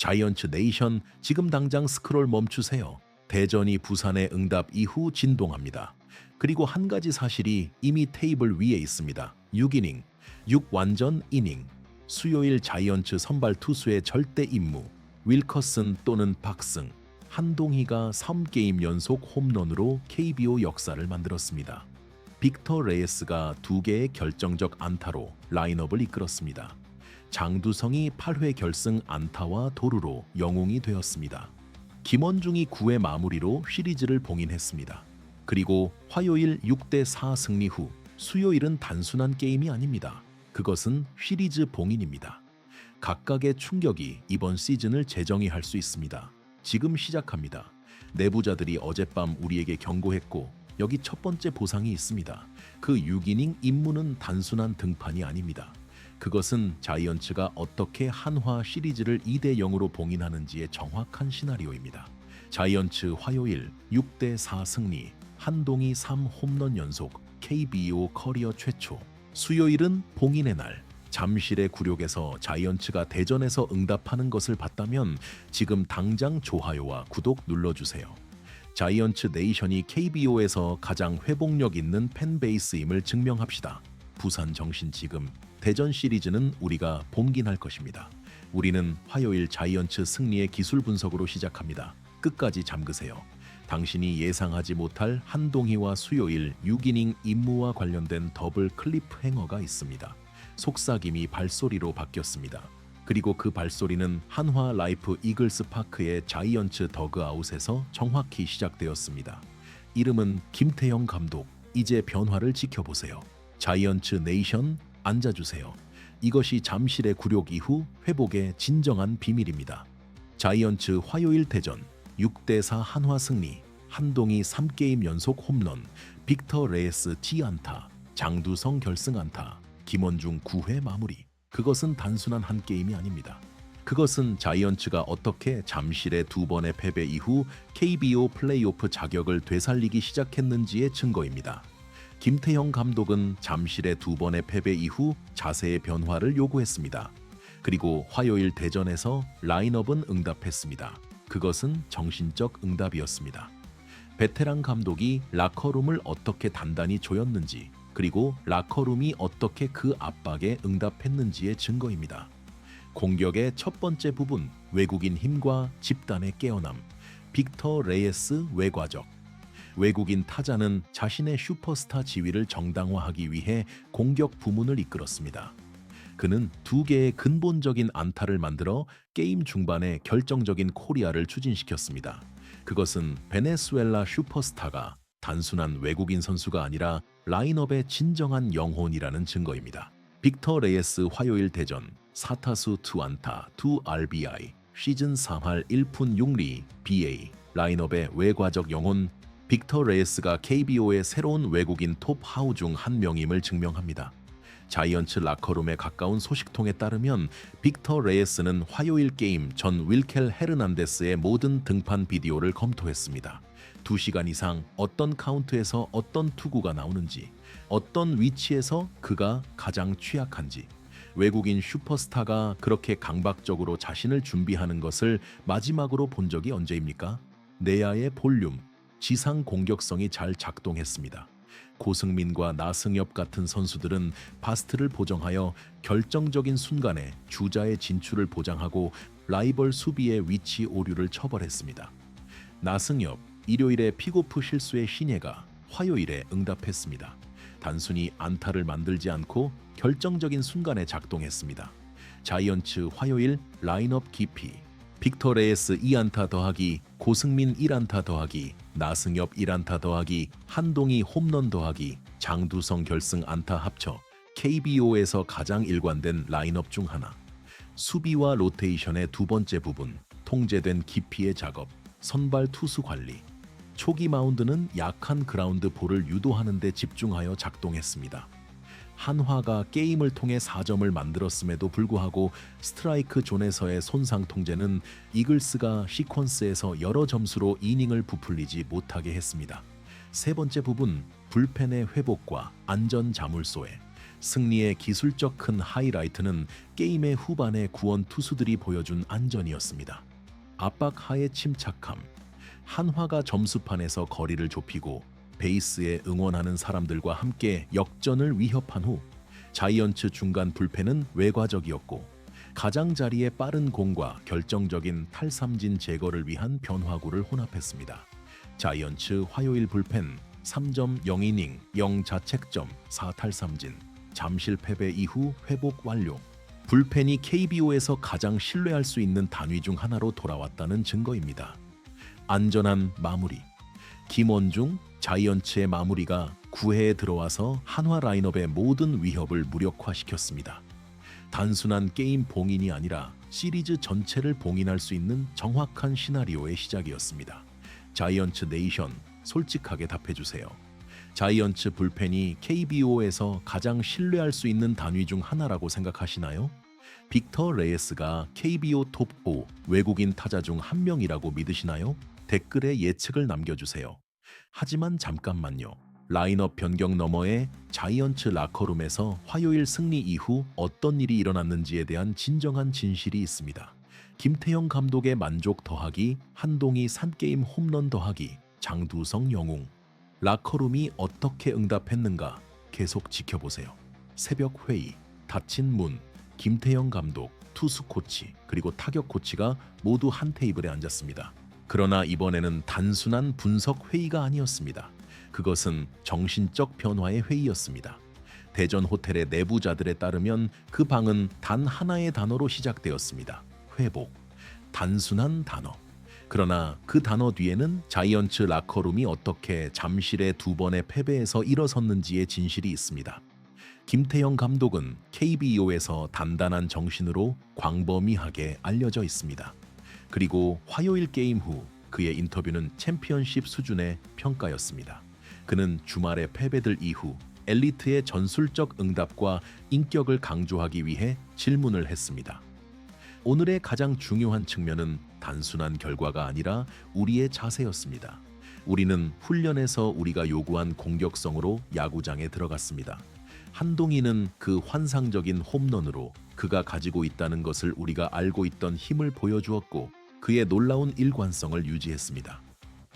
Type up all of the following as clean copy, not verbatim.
자이언츠 네이션, 지금 당장 스크롤 멈추세요. 대전이 부산의 응답 이후 진동합니다. 그리고 한 가지 사실이 이미 테이블 위에 있습니다. 6이닝, 6완전 이닝. 수요일 자이언츠 선발 투수의 절대 임무. 윌커슨 또는 박승. 한동희가 3게임 연속 홈런으로 KBO 역사를 만들었습니다. 빅터 레이스가 2개의 결정적 안타로 라인업을 이끌었습니다. 장두성이 8회 결승 안타와 도루로 영웅이 되었습니다. 김원중이 9회 마무리로 시리즈를 봉인했습니다. 그리고 화요일 6대4 승리 후 수요일은 단순한 게임이 아닙니다. 그것은 시리즈 봉인입니다. 각각의 충격이 이번 시즌을 재정의할 수 있습니다. 지금 시작합니다. 내부자들이 어젯밤 우리에게 경고했고 여기 첫 번째 보상이 있습니다. 그 6이닝 임무는 단순한 등판이 아닙니다. 그것은 자이언츠가 어떻게 한화 시리즈를 2대0으로 봉인하는지의 정확한 시나리오입니다. 자이언츠 화요일 6대4 승리, 한동희 3홈런 연속, KBO 커리어 최초. 수요일은 봉인의 날. 잠실의 굴욕에서 자이언츠가 대전에서 응답하는 것을 봤다면 지금 당장 좋아요와 구독 눌러주세요. 자이언츠 네이션이 KBO에서 가장 회복력 있는 팬베이스임을 증명합시다. 부산 정신 지금, 대전 시리즈는 우리가 봉긴할 것입니다. 우리는 화요일 자이언츠 승리의 기술 분석으로 시작합니다. 끝까지 잠그세요. 당신이 예상하지 못할 한동희와 수요일 6이닝 임무와 관련된 더블 클리프 행어가 있습니다. 속삭임이 발소리로 바뀌었습니다. 그리고 그 발소리는 한화 라이프 이글스 파크의 자이언츠 더그아웃에서 정확히 시작되었습니다. 이름은 김태형 감독. 이제 변화를 지켜보세요. 자이언츠 네이션, 앉아주세요. 이것이 잠실의 굴욕 이후 회복의 진정한 비밀입니다. 자이언츠 화요일 대전 6대4 한화 승리, 한동희 3게임 연속 홈런, 빅터 레이스 T안타, 장두성 결승 안타, 김원중 9회 마무리. 그것은 단순한 한 게임이 아닙니다. 그것은 자이언츠가 어떻게 잠실의 2번의 패배 이후 KBO 플레이오프 자격을 되살리기 시작했는지의 증거입니다. 김태형 감독은 잠실의 2번의 패배 이후 자세의 변화를 요구했습니다. 그리고 화요일 대전에서 라인업은 응답했습니다. 그것은 정신적 응답이었습니다. 베테랑 감독이 라커룸을 어떻게 단단히 조였는지, 그리고 라커룸이 어떻게 그 압박에 응답했는지의 증거입니다. 공격의 첫 번째 부분, 외국인 힘과 집단의 깨어남, 빅터 레이스 외과적. 외국인 타자는 자신의 슈퍼스타 지위를 정당화하기 위해 공격 부문을 이끌었습니다. 그는 2개의 근본적인 안타를 만들어 게임 중반에 결정적인 코리아를 추진시켰습니다. 그것은 베네수엘라 슈퍼스타가 단순한 외국인 선수가 아니라 라인업의 진정한 영혼이라는 증거입니다. 빅터 레이스 화요일 대전 4타수 2안타 2RBI 시즌 3할 1푼 6리 BA 라인업의 외과적 영혼. 빅터 레이스가 KBO의 새로운 외국인 톱 하우 중 한 명임을 증명합니다. 자이언츠 라커룸에 가까운 소식통에 따르면 빅터 레이스는 화요일 게임 전 윌켈 헤르난데스의 모든 등판 비디오를 검토했습니다. 2시간 이상 어떤 카운트에서 어떤 투구가 나오는지, 어떤 위치에서 그가 가장 취약한지, 외국인 슈퍼스타가 그렇게 강박적으로 자신을 준비하는 것을 마지막으로 본 적이 언제입니까? 내야의 볼륨, 지상 공격성이 잘 작동했습니다. 고승민과 나승엽 같은 선수들은 바스트를 보정하여 결정적인 순간에 주자의 진출을 보장하고 라이벌 수비의 위치 오류를 처벌했습니다. 나승엽, 일요일에 픽오프 실수의 신예가 화요일에 응답했습니다. 단순히 안타를 만들지 않고 결정적인 순간에 작동했습니다. 자이언츠 화요일 라인업 깊이. 빅터 레이스 2안타 더하기, 고승민 1안타 더하기, 나승엽 1안타 더하기, 한동희 홈런 더하기, 장두성 결승 안타 합쳐 KBO에서 가장 일관된 라인업 중 하나. 수비와 로테이션의 두 번째 부분, 통제된 깊이의 작업, 선발 투수 관리. 초기 마운드는 약한 그라운드 볼을 유도하는 데 집중하여 작동했습니다. 한화가 게임을 통해 4점을 만들었음에도 불구하고 스트라이크 존에서의 손상 통제는 이글스가 시퀀스에서 여러 점수로 이닝을 부풀리지 못하게 했습니다. 세 번째 부분, 불펜의 회복과 안전 자물쇠. 승리의 기술적 큰 하이라이트는 게임의 후반에 구원 투수들이 보여준 안전이었습니다. 압박 하의 침착함, 한화가 점수판에서 거리를 좁히고 베이스에 응원하는 사람들과 함께 역전을 위협한 후 자이언츠 중간 불펜은 외과적이었고 가장자리의 빠른 공과 결정적인 탈삼진 제거를 위한 변화구를 혼합했습니다. 자이언츠 화요일 불펜 3점 0이닝 0자책점 4탈삼진 잠실 패배 이후 회복 완료. 불펜이 KBO에서 가장 신뢰할 수 있는 단위 중 하나로 돌아왔다는 증거입니다. 안전한 마무리. 김원중, 자이언츠의 마무리가 9회에 들어와서 한화 라인업의 모든 위협을 무력화시켰습니다. 단순한 게임 봉인이 아니라 시리즈 전체를 봉인할 수 있는 정확한 시나리오의 시작이었습니다. 자이언츠 네이션, 솔직하게 답해주세요. 자이언츠 불펜이 KBO에서 가장 신뢰할 수 있는 단위 중 하나라고 생각하시나요? 빅터 레이스가 KBO 톱5 외국인 타자 중 한 명이라고 믿으시나요? 댓글에 예측을 남겨주세요. 하지만 잠깐만요. 라인업 변경 너머에 자이언츠 라커룸에서 화요일 승리 이후 어떤 일이 일어났는지에 대한 진정한 진실이 있습니다. 김태형 감독의 만족 더하기, 한동희 산게임 홈런 더하기, 장두성 영웅. 라커룸이 어떻게 응답했는가 계속 지켜보세요. 새벽 회의, 닫힌 문, 김태형 감독, 투수 코치, 그리고 타격 코치가 모두 한 테이블에 앉았습니다. 그러나 이번에는 단순한 분석 회의가 아니었습니다. 그것은 정신적 변화의 회의였습니다. 대전 호텔의 내부자들에 따르면 그 방은 단 하나의 단어로 시작되었습니다. 회복. 단순한 단어. 그러나 그 단어 뒤에는 자이언츠 라커룸이 어떻게 잠실의 2번의 패배에서 일어섰는지의 진실이 있습니다. 김태형 감독은 KBO에서 단단한 정신으로 광범위하게 알려져 있습니다. 그리고 화요일 게임 후 그의 인터뷰는 챔피언십 수준의 평가였습니다. 그는 주말의 패배들 이후 엘리트의 전술적 응답과 인격을 강조하기 위해 질문을 했습니다. 오늘의 가장 중요한 측면은 단순한 결과가 아니라 우리의 자세였습니다. 우리는 훈련에서 우리가 요구한 공격성으로 야구장에 들어갔습니다. 한동희는 그 환상적인 홈런으로 그가 가지고 있다는 것을 우리가 알고 있던 힘을 보여주었고 그의 놀라운 일관성을 유지했습니다.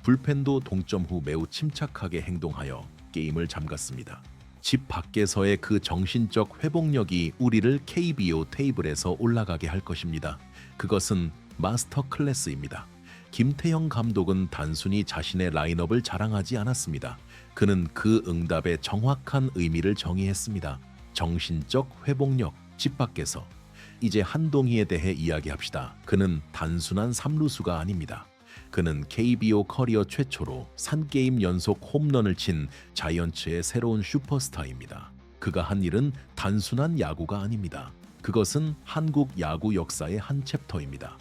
불펜도 동점 후 매우 침착하게 행동하여 게임을 잠갔습니다. 집 밖에서의 그 정신적 회복력이 우리를 KBO 테이블에서 올라가게 할 것입니다. 그것은 마스터 클래스입니다. 김태형 감독은 단순히 자신의 라인업을 자랑하지 않았습니다. 그는 그 응답의 정확한 의미를 정의했습니다. 정신적 회복력, 집 밖에서. 이제 한동희에 대해 이야기합시다. 그는 단순한 3루수가 아닙니다. 그는 KBO 커리어 최초로 3게임 연속 홈런을 친 자이언츠의 새로운 슈퍼스타입니다. 그가 한 일은 단순한 야구가 아닙니다. 그것은 한국 야구 역사의 한 챕터입니다.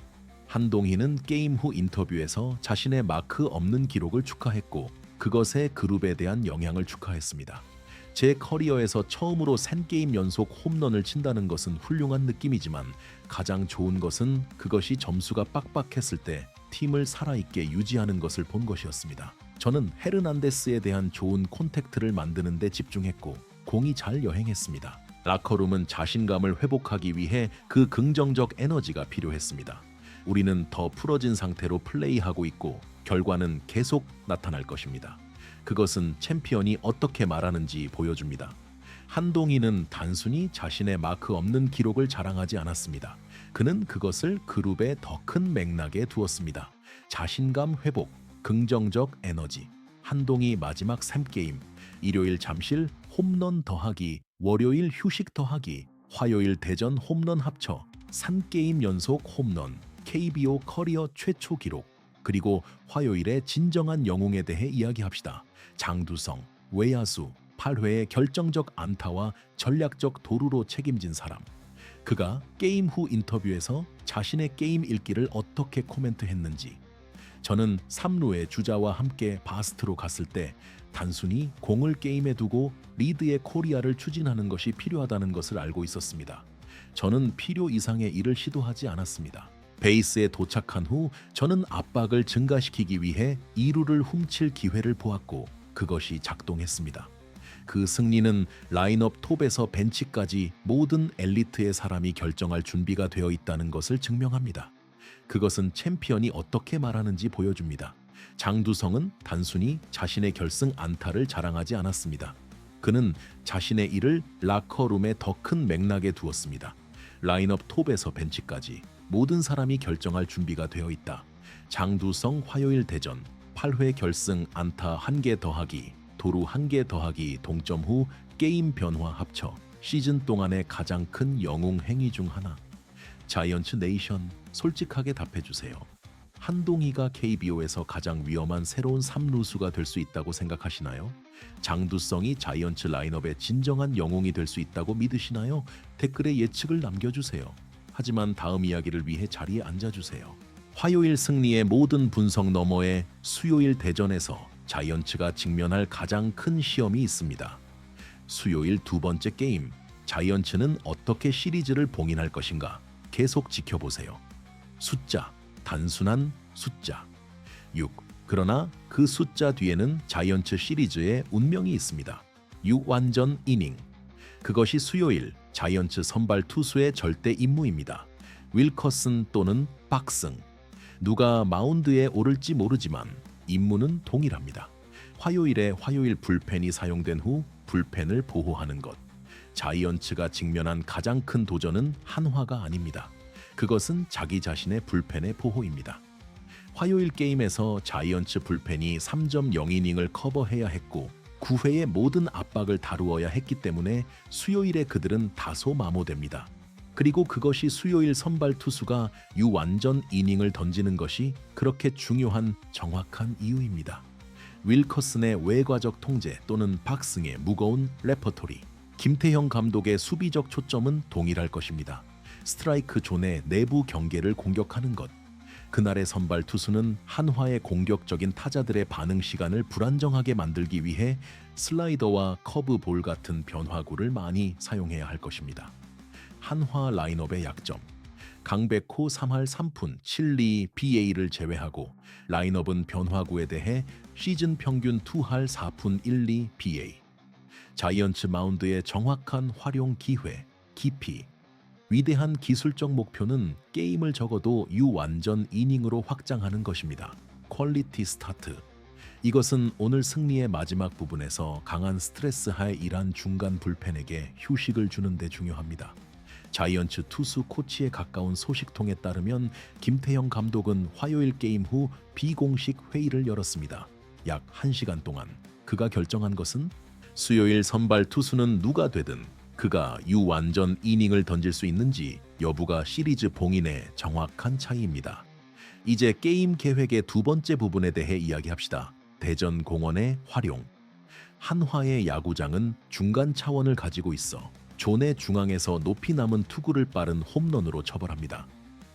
한동희는 게임 후 인터뷰에서 자신의 마크 없는 기록을 축하했고 그것의 그룹에 대한 영향을 축하했습니다. 제 커리어에서 처음으로 3게임 연속 홈런을 친다는 것은 훌륭한 느낌이지만 가장 좋은 것은 그것이 점수가 빡빡했을 때 팀을 살아있게 유지하는 것을 본 것이었습니다. 저는 헤르난데스에 대한 좋은 콘택트를 만드는 데 집중했고 공이 잘 여행했습니다. 라커룸은 자신감을 회복하기 위해 그 긍정적 에너지가 필요했습니다. 우리는 더 풀어진 상태로 플레이하고 있고 결과는 계속 나타날 것입니다. 그것은 챔피언이 어떻게 말하는지 보여줍니다. 한동희는 단순히 자신의 마크 없는 기록을 자랑하지 않았습니다. 그는 그것을 그룹의 더 큰 맥락에 두었습니다. 자신감 회복, 긍정적 에너지. 한동희 마지막 3게임, 일요일 잠실 홈런 더하기, 월요일 휴식 더하기, 화요일 대전 홈런 합쳐 3게임 연속 홈런, KBO 커리어 최초 기록. 그리고 화요일의 진정한 영웅에 대해 이야기합시다. 장두성, 외야수, 8회의 결정적 안타와 전략적 도루로 책임진 사람. 그가 게임 후 인터뷰에서 자신의 게임 읽기를 어떻게 코멘트했는지. 저는 3루의 주자와 함께 바스트로 갔을 때 단순히 공을 게임에 두고 리드의 코리아를 추진하는 것이 필요하다는 것을 알고 있었습니다. 저는 필요 이상의 일을 시도하지 않았습니다. 베이스에 도착한 후 저는 압박을 증가시키기 위해 2루를 훔칠 기회를 보았고 그것이 작동했습니다. 그 승리는 라인업 톱에서 벤치까지 모든 엘리트의 사람이 결정할 준비가 되어 있다는 것을 증명합니다. 그것은 챔피언이 어떻게 말하는지 보여줍니다. 장두성은 단순히 자신의 결승 안타를 자랑하지 않았습니다. 그는 자신의 일을 라커룸의 더 큰 맥락에 두었습니다. 라인업 톱에서 벤치까지 모든 사람이 결정할 준비가 되어 있다. 장두성 화요일 대전 8회 결승 안타 1개 더하기 도루 1개 더하기 동점 후 게임 변화 합쳐 시즌 동안의 가장 큰 영웅 행위 중 하나. 자이언츠 네이션 솔직하게 답해주세요. 한동희가 KBO에서 가장 위험한 새로운 3루수가 될 수 있다고 생각하시나요? 장두성이 자이언츠 라인업의 진정한 영웅이 될 수 있다고 믿으시나요? 댓글에 예측을 남겨주세요. 하지만 다음 이야기를 위해 자리에 앉아주세요. 화요일 승리의 모든 분석 너머에 수요일 대전에서 자이언츠가 직면할 가장 큰 시험이 있습니다. 수요일 두 번째 게임, 자이언츠는 어떻게 시리즈를 봉인할 것인가? 계속 지켜보세요. 숫자, 단순한 숫자 6. 그러나 그 숫자 뒤에는 자이언츠 시리즈의 운명이 있습니다. 6완전 이닝. 그것이 수요일 자이언츠 선발 투수의 절대 임무입니다. 윌커슨 또는 박승. 누가 마운드에 오를지 모르지만 임무는 동일합니다. 화요일에 화요일 불펜이 사용된 후 불펜을 보호하는 것. 자이언츠가 직면한 가장 큰 도전은 한화가 아닙니다. 그것은 자기 자신의 불펜의 보호입니다. 화요일 게임에서 자이언츠 불펜이 3.0이닝을 커버해야 했고 9회의 모든 압박을 다루어야 했기 때문에 수요일에 그들은 다소 마모됩니다. 그리고 그것이 수요일 선발 투수가 유완전 이닝을 던지는 것이 그렇게 중요한 정확한 이유입니다. 윌커슨의 외과적 통제 또는 박승의 무거운 레퍼토리, 김태형 감독의 수비적 초점은 동일할 것입니다. 스트라이크 존의 내부 경계를 공격하는 것. 그날의 선발 투수는 한화의 공격적인 타자들의 반응 시간을 불안정하게 만들기 위해 슬라이더와 커브볼 같은 변화구를 많이 사용해야 할 것입니다. 한화 라인업의 약점. 강백호 3할 3푼 7리 BA를 제외하고 라인업은 변화구에 대해 시즌 평균 2할 4푼 1리 BA. 자이언츠 마운드의 정확한 활용 기회, 깊이. 위대한 기술적 목표는 게임을 적어도 유완전 이닝으로 확장하는 것입니다. 퀄리티 스타트. 이것은 오늘 승리의 마지막 부분에서 강한 스트레스 하에 일한 중간 불펜에게 휴식을 주는 데 중요합니다. 자이언츠 투수 코치에 가까운 소식통에 따르면 김태형 감독은 화요일 게임 후 비공식 회의를 열었습니다. 약 1시간 동안 그가 결정한 것은 수요일 선발 투수는 누가 되든 그가 유완전 이닝을 던질 수 있는지 여부가 시리즈 봉인의 정확한 차이입니다. 이제 게임 계획의 두 번째 부분에 대해 이야기합시다. 대전 공원의 활용. 한화의 야구장은 중간 차원을 가지고 있어 존의 중앙에서 높이 남은 투구를 빠른 홈런으로 처벌합니다.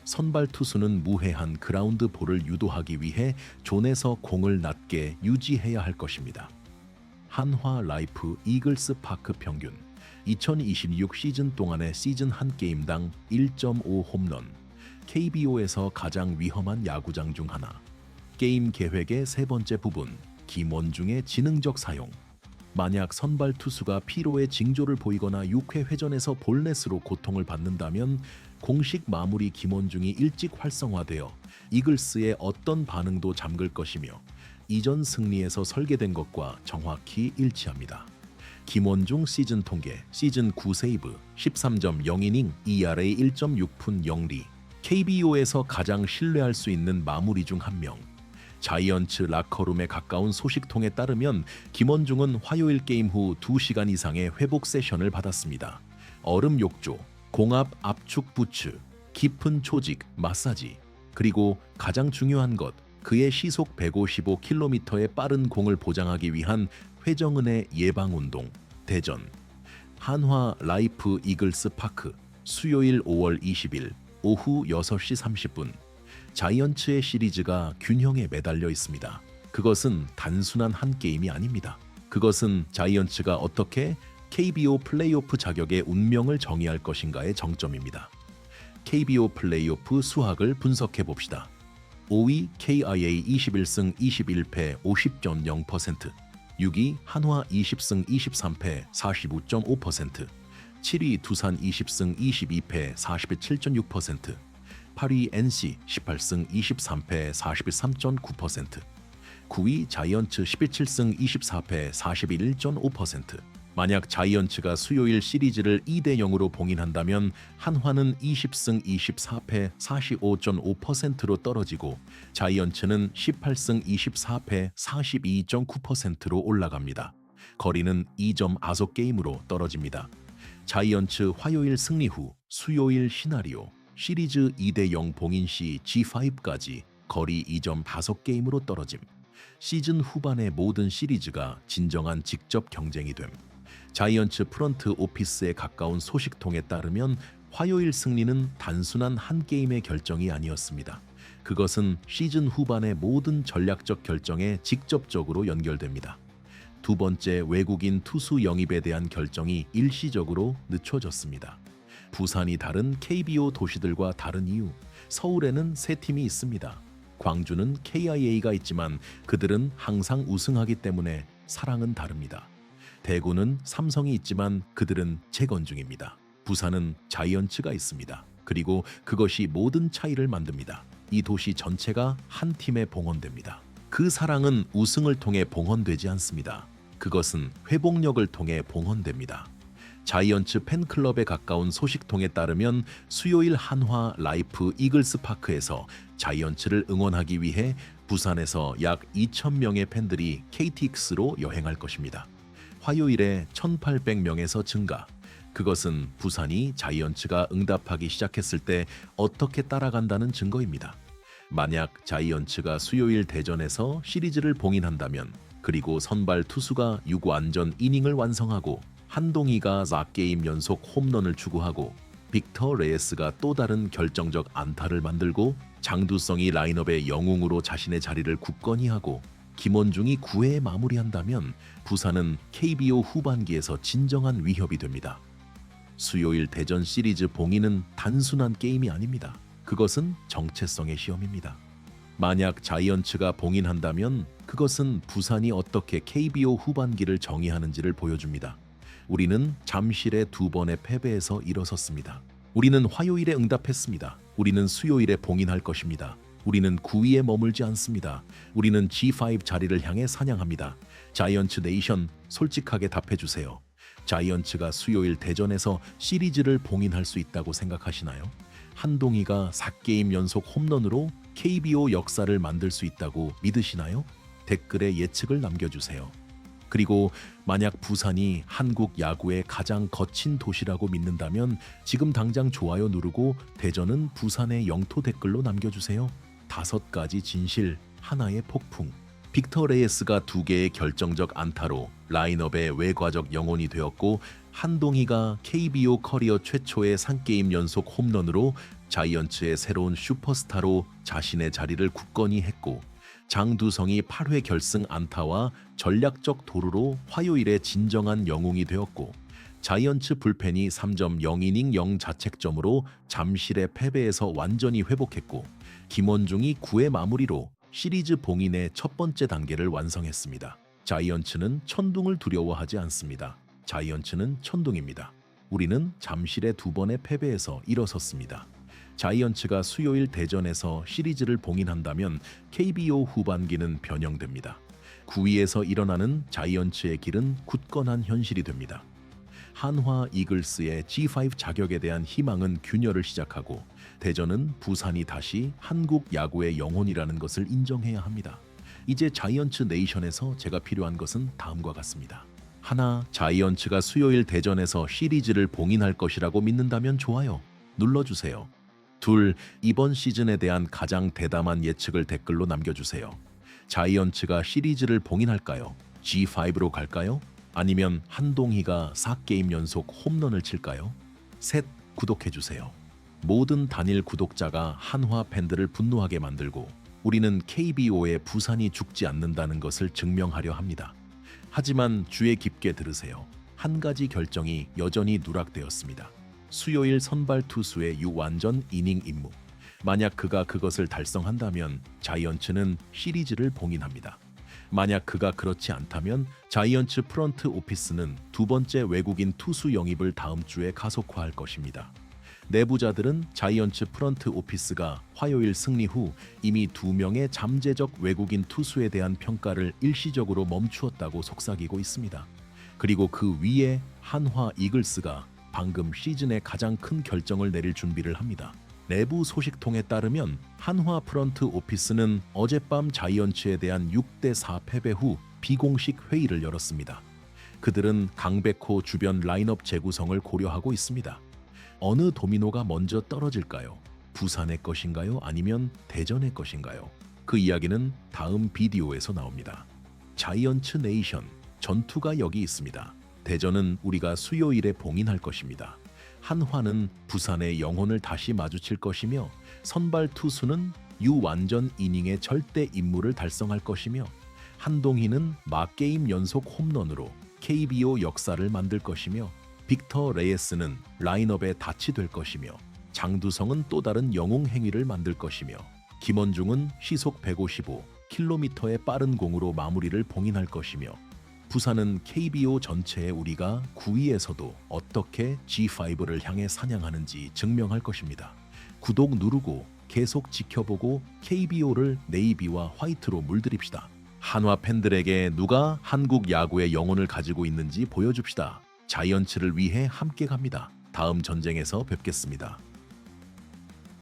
선발 투수는 무해한 그라운드 볼을 유도하기 위해 존에서 공을 낮게 유지해야 할 것입니다. 한화 라이프 이글스 파크 평균 2026 시즌 동안의 시즌 한 게임당 1.5 홈런. KBO에서 가장 위험한 야구장 중 하나. 게임 계획의 세 번째 부분, 김원중의 지능적 사용. 만약 선발 투수가 피로의 징조를 보이거나 6회 회전에서 볼넷으로 고통을 받는다면 공식 마무리 김원중이 일찍 활성화되어 이글스의 어떤 반응도 잠글 것이며 이전 승리에서 설계된 것과 정확히 일치합니다. 김원중 시즌 통계, 시즌 9세이브, 13.0이닝, ERA 1.6푼 0리. KBO에서 가장 신뢰할 수 있는 마무리 중 한 명. 자이언츠 라커룸에 가까운 소식통에 따르면 김원중은 화요일 게임 후 2시간 이상의 회복 세션을 받았습니다. 얼음 욕조, 공압 압축 부츠, 깊은 조직 마사지, 그리고 가장 중요한 것, 그의 시속 155km의 빠른 공을 보장하기 위한 회정은의 예방운동. 대전 한화 라이프 이글스 파크 수요일 5월 20일 오후 6시 30분. 자이언츠의 시리즈가 균형에 매달려 있습니다. 그것은 단순한 한 게임이 아닙니다. 그것은 자이언츠가 어떻게 KBO 플레이오프 자격의 운명을 정의할 것인가의 정점입니다. KBO 플레이오프 수학을 분석해 봅시다. 5위 KIA 21승 21패 50.0%, 6위 한화 20승 23패 45.5%, 7위 두산 20승 22패 47.6%, 8위 NC 18승 23패 43.9%, 9위 자이언츠 17승 24패 41.5%. 만약 자이언츠가 수요일 시리즈를 2대 0으로 봉인한다면 한화는 20승 24패 45.5%로 떨어지고 자이언츠는 18승 24패 42.9%로 올라갑니다. 거리는 2점 아속 게임으로 떨어집니다. 자이언츠 화요일 승리 후 수요일 시나리오 시리즈 2대 0 봉인 시 G5까지 거리 2점 5게임으로 떨어짐. 시즌 후반의 모든 시리즈가 진정한 직접 경쟁이 됨. 자이언츠 프런트 오피스에 가까운 소식통에 따르면 화요일 승리는 단순한 한 게임의 결정이 아니었습니다. 그것은 시즌 후반의 모든 전략적 결정에 직접적으로 연결됩니다. 두 번째 외국인 투수 영입에 대한 결정이 일시적으로 늦춰졌습니다. 부산이 다른 KBO 도시들과 다른 이유, 서울에는 세 팀이 있습니다. 광주는 KIA가 있지만 그들은 항상 우승하기 때문에 사랑은 다릅니다. 대구는 삼성이 있지만 그들은 재건 중입니다. 부산은 자이언츠가 있습니다. 그리고 그것이 모든 차이를 만듭니다. 이 도시 전체가 한 팀에 봉헌됩니다. 그 사랑은 우승을 통해 봉헌되지 않습니다. 그것은 회복력을 통해 봉헌됩니다. 자이언츠 팬클럽에 가까운 소식통에 따르면 수요일 한화 라이프 이글스 파크에서 자이언츠를 응원하기 위해 부산에서 약 2,000명의 팬들이 KTX로 여행할 것입니다. 화요일에 1,800명에서 증가. 그것은 부산이 자이언츠가 응답하기 시작했을 때 어떻게 따라간다는 증거입니다. 만약 자이언츠가 수요일 대전에서 시리즈를 봉인한다면 그리고 선발 투수가 6완전 이닝을 완성하고 한동희가 4게임 연속 홈런을 추구하고 빅터 레이스가 또 다른 결정적 안타를 만들고 장두성이 라인업의 영웅으로 자신의 자리를 굳건히 하고 김원중이 9회에 마무리한다면 부산은 KBO 후반기에서 진정한 위협이 됩니다. 수요일 대전 시리즈 봉인은 단순한 게임이 아닙니다. 그것은 정체성의 시험입니다. 만약 자이언츠가 봉인한다면 그것은 부산이 어떻게 KBO 후반기를 정의하는지를 보여줍니다. 우리는 잠실의 2번의 패배에서 일어섰습니다. 우리는 화요일에 응답했습니다. 우리는 수요일에 봉인할 것입니다. 우리는 9위에 머물지 않습니다. 우리는 G5 자리를 향해 사냥합니다. 자이언츠 네이션, 솔직하게 답해주세요. 자이언츠가 수요일 대전에서 시리즈를 봉인할 수 있다고 생각하시나요? 한동희가 4게임 연속 홈런으로 KBO 역사를 만들 수 있다고 믿으시나요? 댓글에 예측을 남겨주세요. 그리고 만약 부산이 한국 야구의 가장 거친 도시라고 믿는다면 지금 당장 좋아요 누르고 대전은 부산의 영토 댓글로 남겨주세요. 5가지 진실, 하나의 폭풍. 빅터 레이스가 2개의 결정적 안타로 라인업의 외과적 영혼이 되었고 한동희가 KBO 커리어 최초의 3게임 연속 홈런으로 자이언츠의 새로운 슈퍼스타로 자신의 자리를 굳건히 했고 장두성이 8회 결승 안타와 전략적 도루로 화요일에 진정한 영웅이 되었고 자이언츠 불펜이 3.0이닝 0자책점으로 잠실의 패배에서 완전히 회복했고 김원중이 9회 마무리로 시리즈 봉인의 첫 번째 단계를 완성했습니다. 자이언츠는 천둥을 두려워하지 않습니다. 자이언츠는 천둥입니다. 우리는 잠실의 2번의 패배에서 일어섰습니다. 자이언츠가 수요일 대전에서 시리즈를 봉인한다면 KBO 후반기는 변형됩니다. 9위에서 일어나는 자이언츠의 길은 굳건한 현실이 됩니다. 한화 이글스의 G5 자격에 대한 희망은 균열을 시작하고 대전은 부산이 다시 한국 야구의 영혼이라는 것을 인정해야 합니다. 이제 자이언츠 네이션에서 제가 필요한 것은 다음과 같습니다. 하나, 자이언츠가 수요일 대전에서 시리즈를 봉인할 것이라고 믿는다면 좋아요 눌러주세요. 둘, 이번 시즌에 대한 가장 대담한 예측을 댓글로 남겨주세요. 자이언츠가 시리즈를 봉인할까요? G5로 갈까요? 아니면 한동희가 4게임 연속 홈런을 칠까요? 셋, 구독해주세요. 모든 단일 구독자가 한화 팬들을 분노하게 만들고 우리는 KBO의 부산이 죽지 않는다는 것을 증명하려 합니다. 하지만 주의 깊게 들으세요. 한 가지 결정이 여전히 누락되었습니다. 수요일 선발 투수의 6완전 이닝 임무. 만약 그가 그것을 달성한다면 자이언츠는 시리즈를 봉인합니다. 만약 그가 그렇지 않다면 자이언츠 프런트 오피스는 두 번째 외국인 투수 영입을 다음 주에 가속화할 것입니다. 내부자들은 자이언츠 프런트 오피스가 화요일 승리 후 이미 2명의 잠재적 외국인 투수에 대한 평가를 일시적으로 멈추었다고 속삭이고 있습니다. 그리고 그 위에 한화 이글스가 방금 시즌의 가장 큰 결정을 내릴 준비를 합니다. 내부 소식통에 따르면 한화 프런트 오피스는 어젯밤 자이언츠에 대한 6대4 패배 후 비공식 회의를 열었습니다. 그들은 강백호 주변 라인업 재구성을 고려하고 있습니다. 어느 도미노가 먼저 떨어질까요? 부산의 것인가요? 아니면 대전의 것인가요? 그 이야기는 다음 비디오에서 나옵니다. 자이언츠 네이션, 전투가 여기 있습니다. 대전은 우리가 수요일에 봉인할 것입니다. 한화는 부산의 영혼을 다시 마주칠 것이며 선발 투수는 유완전 이닝의 절대 임무를 달성할 것이며 한동희는 막게임 연속 홈런으로 KBO 역사를 만들 것이며 빅터 레예스는 라인업의 닻이 될 것이며 장두성은 또 다른 영웅 행위를 만들 것이며 김원중은 시속 155km의 빠른 공으로 마무리를 봉인할 것이며 부산은 KBO 전체에 우리가 9위에서도 어떻게 G5를 향해 사냥하는지 증명할 것입니다. 구독 누르고 계속 지켜보고 KBO를 네이비와 화이트로 물들입시다. 한화 팬들에게 누가 한국 야구의 영혼을 가지고 있는지 보여줍시다. 자이언츠를 위해 함께 갑니다. 다음 전쟁에서 뵙겠습니다.